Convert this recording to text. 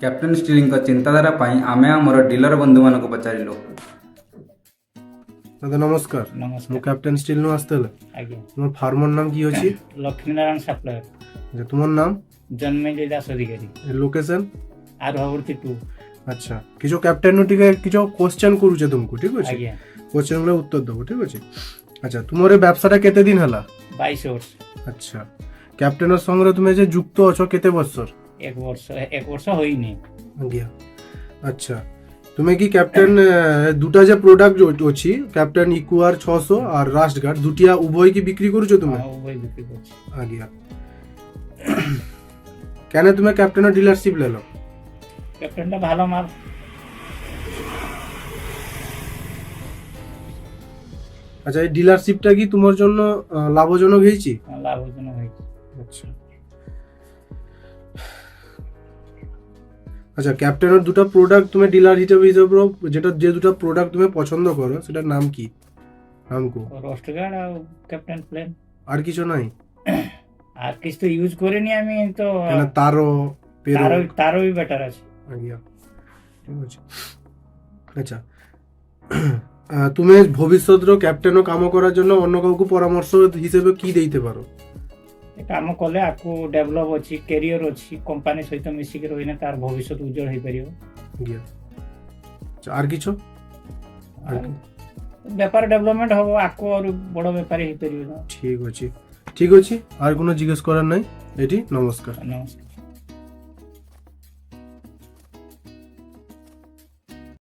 Captain ଷ୍ଟିଲଙ୍କ ଚିନ୍ତାଧାରା ପାଇଁ ଆମେ ଆମର ଡିଲର ବନ୍ଧୁମାନଙ୍କୁ ପଚାରିଲୁ। দাদা নমস্কার, নমস্কার। ମୁଁ କ୍ୟାପ୍ଟେନ୍ ଷ୍ଟିଲ୍ ନୁ ଆସିଥିଲେ। ଆଜ୍ଞା। তোমার ফার্মর নাম কি ଅଛି? লক্ষ্মীনারায়ণ সাপ্লায়ার, যে তোমার নাম, জন্মেজয় দাস অধিকারী, লোকেশন? আর ভাবুর্তি 2। আচ্ছা, কিছু ক্যাপ্টেন নু ଟିକେ কিছু কোশ্চেন করুছে তুমକୁ, ঠিক আছে? ଆଜ୍ଞା। কোশ্চেন গুলো উত্তর দেবো, ঠিক আছে? আচ্ছা, তোমার এই ব্যবসাটা কেতে দিন হলা? 22 ବର୍ଷ। আচ্ছা, ক্যাপ্টেনের সঙ্গে তুমি যে যুক্ত আছো কেতে বছর? 1 ବର୍ଷ হয়নি। আজ্ঞা। আচ্ছা, তুমি কি ক্যাপ্টেন দুটা যে প্রোডাক্ট ଅଛି ক্যাপ্টেন ইকুয়ার 600 আর রাস্ট গার্ড দুটিয়া উভয় কি বিক্রি করছো তুমি? উভয় বিক্রি করছি। আজ্ঞা। কেন তুমি ক্যাপ্টেনের ডিলারশিপ লেলো? ক্যাপ্টেনটা ভালো মাল। আচ্ছা, এই ডিলারশিপটা কি তোমার জন্য লাভজনক হয়েছে? লাভজনক হয়েছে। আচ্ছা আচ্ছা, ক্যাপ্টেনের দুটো প্রোডাক্ট তুমি ডিলার হিসেবে যেটা যে দুটো প্রোডাক্ট তুমি পছন্দ করো সেটার নাম কি? নাম কো? রোস্ট গার্ড আর ক্যাপ্টেন প্লেন। আর কিছু নাই? আর কিছু তো ইউজ করিনি আমি, তো মানে তারও তারও বেটার আছে। আজ্ঞা, ঠিক আছে। আচ্ছা, তুমি ভবিষ্যতের ক্যাপ্টেনও কাম করার জন্য অন্য কাউকে পরামর্শ হিসেবে কি দিতে পারো? কাম কলে আকু ডেভেলপ ଅଛି, କ୍ୟାରିୟର ଅଛି, କମ୍ପାନୀ ସହିତ ମିଶିକି ରହିଲେ ତାର ଭବିଷ୍ୟତ ଉଜ୍ଜଳ ହେଇପାରିବ। আজ্ঞা। আচ্ছা, আর কিছু? আর কি? ବେପାର ଡେଭଲପମେଣ୍ଟ ହବ, আকু আর বড় বেপারী ହେଇପାରିବ। ঠিক আছে, ঠিক আছে। আর কোনো জিজ্ঞেস করার নাই? এটি নমস্কার। নমস্কার।